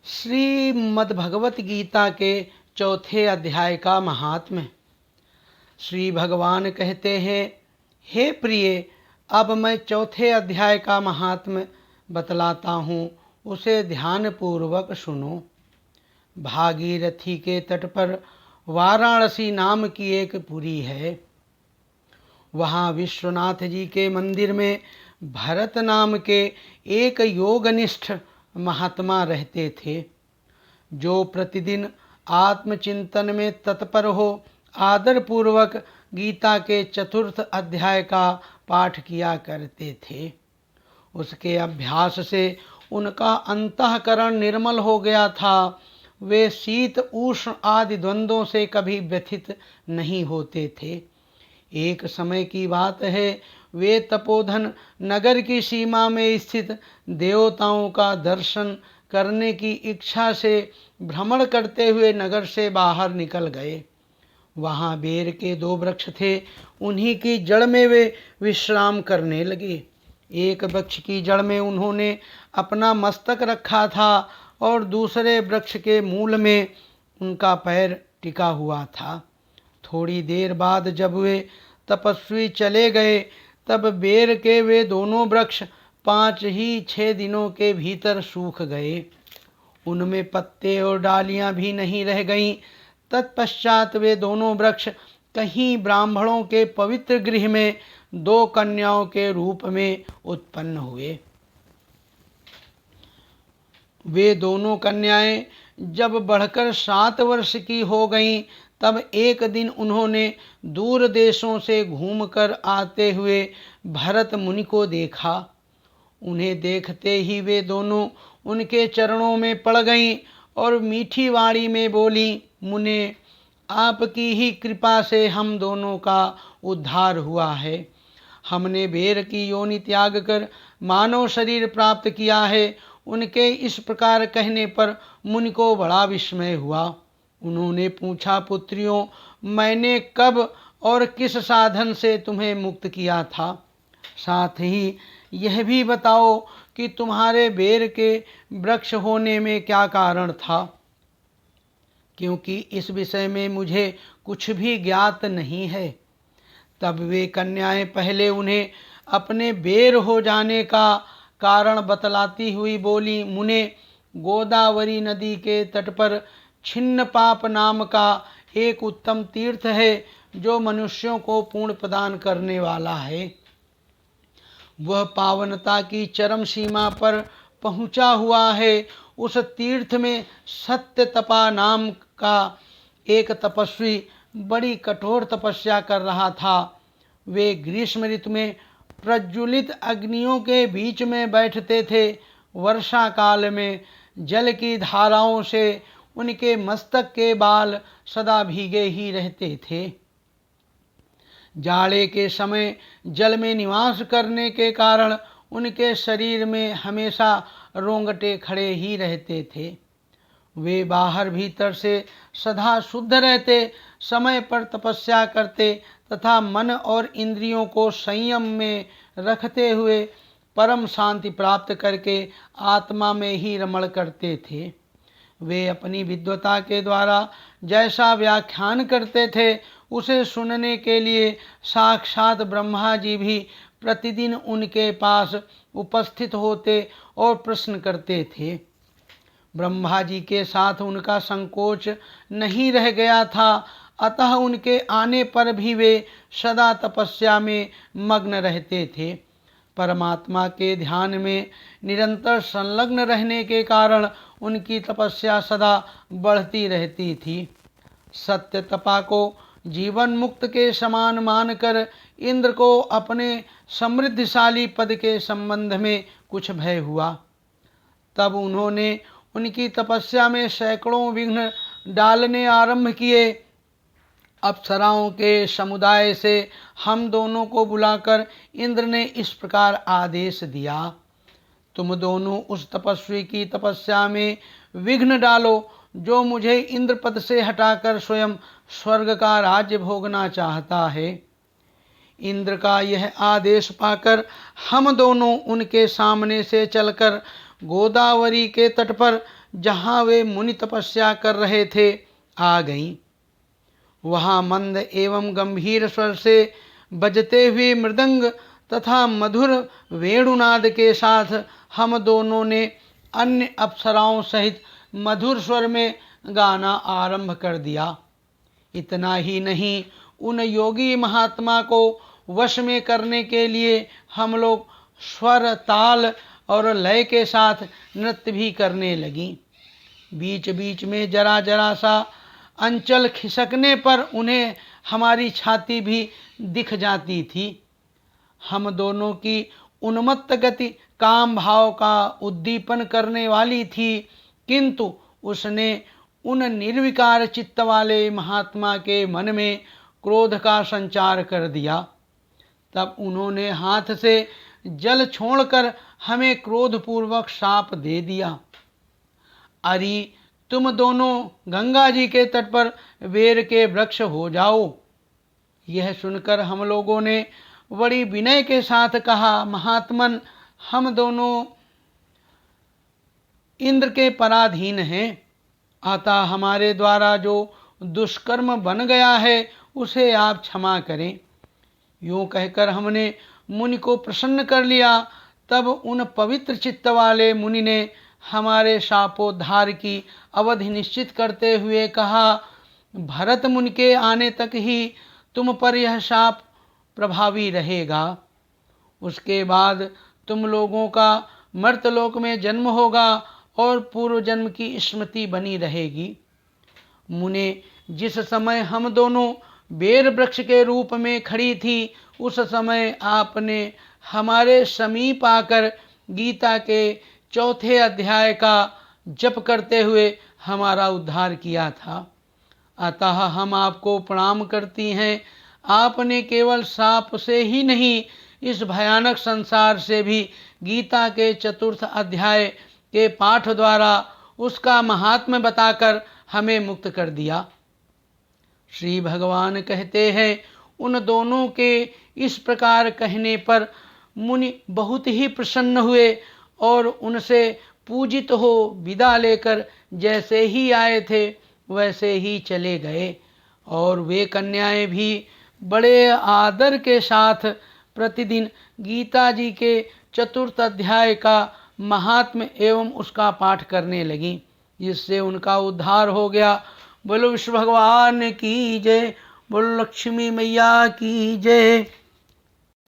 श्रीमद् भगवत गीता के चौथे अध्याय का महात्म्य। श्री भगवान कहते हैं, हे प्रिय, अब मैं चौथे अध्याय का महात्म्य बतलाता हूँ, उसे ध्यानपूर्वक सुनो। भागीरथी के तट पर वाराणसी नाम की एक पुरी है। वहाँ विश्वनाथ जी के मंदिर में भरत नाम के एक योगनिष्ठ महात्मा रहते थे, जो प्रतिदिन आत्मचिंतन में तत्पर हो आदरपूर्वक गीता के चतुर्थ अध्याय का पाठ किया करते थे। उसके अभ्यास से उनका अंतःकरण निर्मल हो गया था। वे शीत उष्ण आदि द्वंद्वों से कभी व्यथित नहीं होते थे। एक समय की बात है, वे तपोधन नगर की सीमा में स्थित देवताओं का दर्शन करने की इच्छा से भ्रमण करते हुए नगर से बाहर निकल गए। वहाँ बेर के 2 वृक्ष थे, उन्हीं की जड़ में वे विश्राम करने लगे। एक वृक्ष की जड़ में उन्होंने अपना मस्तक रखा था और दूसरे वृक्ष के मूल में उनका पैर टिका हुआ था। थोड़ी देर बाद जब वे तपस्वी चले गए, तब बेर के वे दोनों वृक्ष 5 ही 6 दिनों के भीतर सूख गए। उनमें पत्ते और डालियां भी नहीं रह गईं। तत्पश्चात वे दोनों वृक्ष कहीं ब्राह्मणों के पवित्र गृह में 2 कन्याओं के रूप में उत्पन्न हुए। वे दोनों कन्याएं जब बढ़कर 7 वर्ष की हो गईं, तब एक दिन उन्होंने दूर देशों से घूमकर आते हुए भरत मुनि को देखा। उन्हें देखते ही वे दोनों उनके चरणों में पड़ गईं और मीठी वाणी में बोली, मुने, आपकी ही कृपा से हम दोनों का उद्धार हुआ है। हमने बेर की योनि त्याग कर मानव शरीर प्राप्त किया है। उनके इस प्रकार कहने पर मुनि को बड़ा विस्मय हुआ। उन्होंने पूछा, पुत्रियों, मैंने कब और किस साधन से तुम्हें मुक्त किया था? साथ ही यह भी बताओ कि तुम्हारे बेर के वृक्ष होने में क्या कारण था, क्योंकि इस विषय में मुझे कुछ भी ज्ञात नहीं है। तब वे कन्याएं पहले उन्हें अपने बेर हो जाने का कारण बतलाती हुई बोली, मुने, गोदावरी नदी के तट पर छिन्न पाप नाम का एक उत्तम तीर्थ है, जो मनुष्यों को पुण्य प्रदान करने वाला है। वह पावनता की चरम सीमा पर पहुंचा हुआ है। उस तीर्थ में सत्य तपा नाम का एक तपस्वी बड़ी कठोर तपस्या कर रहा था। वे ग्रीष्म ऋतु में प्रज्वलित अग्नियों के बीच में बैठते थे। वर्षा काल में जल की धाराओं से उनके मस्तक के बाल सदा भीगे ही रहते थे। जाड़े के समय जल में निवास करने के कारण उनके शरीर में हमेशा रोंगटे खड़े ही रहते थे। वे बाहर भीतर से सदा शुद्ध रहते, समय पर तपस्या करते तथा मन और इंद्रियों को संयम में रखते हुए परम शांति प्राप्त करके आत्मा में ही रमण करते थे। वे अपनी विद्वता के द्वारा जैसा व्याख्यान करते थे, उसे सुनने के लिए साक्षात ब्रह्मा जी भी प्रतिदिन उनके पास उपस्थित होते और प्रश्न करते थे। ब्रह्मा जी के साथ उनका संकोच नहीं रह गया था, अतः उनके आने पर भी वे सदा तपस्या में मग्न रहते थे। परमात्मा के ध्यान में निरंतर संलग्न रहने के कारण उनकी तपस्या सदा बढ़ती रहती थी। सत्य तपा को जीवन मुक्त के समान मानकर इंद्र को अपने समृद्धशाली पद के संबंध में कुछ भय हुआ। तब उन्होंने उनकी तपस्या में सैकड़ों विघ्न डालने आरंभ किए। अप्सराओं के समुदाय से हम दोनों को बुलाकर इंद्र ने इस प्रकार आदेश दिया, तुम दोनों उस तपस्वी की तपस्या में विघ्न डालो, जो मुझे इंद्र पद से हटाकर स्वयं स्वर्ग का राज्य भोगना चाहता है। इंद्र का यह आदेश पाकर हम दोनों उनके सामने से चलकर गोदावरी के तट पर जहाँ वे मुनि तपस्या कर रहे थे आ गईं। वहाँ मंद एवं गंभीर स्वर से बजते हुए मृदंग तथा मधुर वेणुनाद के साथ हम दोनों ने अन्य अप्सराओं सहित मधुर स्वर में गाना आरंभ कर दिया। इतना ही नहीं, उन योगी महात्मा को वश में करने के लिए हम लोग स्वर, ताल और लय के साथ नृत्य भी करने लगी। बीच बीच में जरा जरा सा अंचल खिसकने पर उन्हें हमारी छाती भी दिख जाती थी। हम दोनों की उन्मत्त गति काम भाव का उद्दीपन करने वाली थी, किंतु उसने उन निर्विकार चित्त वाले महात्मा के मन में क्रोध का संचार कर दिया। तब उन्होंने हाथ से जल छोड़कर हमें क्रोधपूर्वक शाप दे दिया। अरे तुम दोनों गंगा जी के तट पर बेर के वृक्ष हो जाओ। यह सुनकर हम लोगों ने बड़ी विनय के साथ कहा, महात्मन, हम दोनों इंद्र के पराधीन हैं, अतः हमारे द्वारा जो दुष्कर्म बन गया है उसे आप क्षमा करें। यूँ कहकर हमने मुनि को प्रसन्न कर लिया। तब उन पवित्र चित्त वाले मुनि ने हमारे शापोद्धार की अवधि निश्चित करते हुए कहा, भरत मुनि के आने तक ही तुम पर यह शाप प्रभावी रहेगा। उसके बाद तुम लोगों का मर्तलोक में जन्म होगा और पूर्व जन्म की स्मृति बनी रहेगी। मुने, जिस समय हम दोनों बेर वृक्ष के रूप में खड़ी थी, उस समय आपने हमारे समीप आकर गीता के 4 अध्याय का जप करते हुए हमारा उद्धार किया था। अतः हम आपको प्रणाम करती हैं। आपने केवल शाप से ही नहीं, इस भयानक संसार से भी गीता के 4 अध्याय के पाठ द्वारा उसका महात्म्य बताकर हमें मुक्त कर दिया। श्री भगवान कहते हैं, उन दोनों के इस प्रकार कहने पर मुनि बहुत ही प्रसन्न हुए और उनसे पूजित हो विदा लेकर जैसे ही आए थे वैसे ही चले गए। और वे कन्याएं भी बड़े आदर के साथ प्रतिदिन गीता जी के 4 अध्याय का महात्म्य एवं उसका पाठ करने लगीं, जिससे उनका उद्धार हो गया। बोलो विष्णु भगवान की जय, बोलो लक्ष्मी मैया की जय।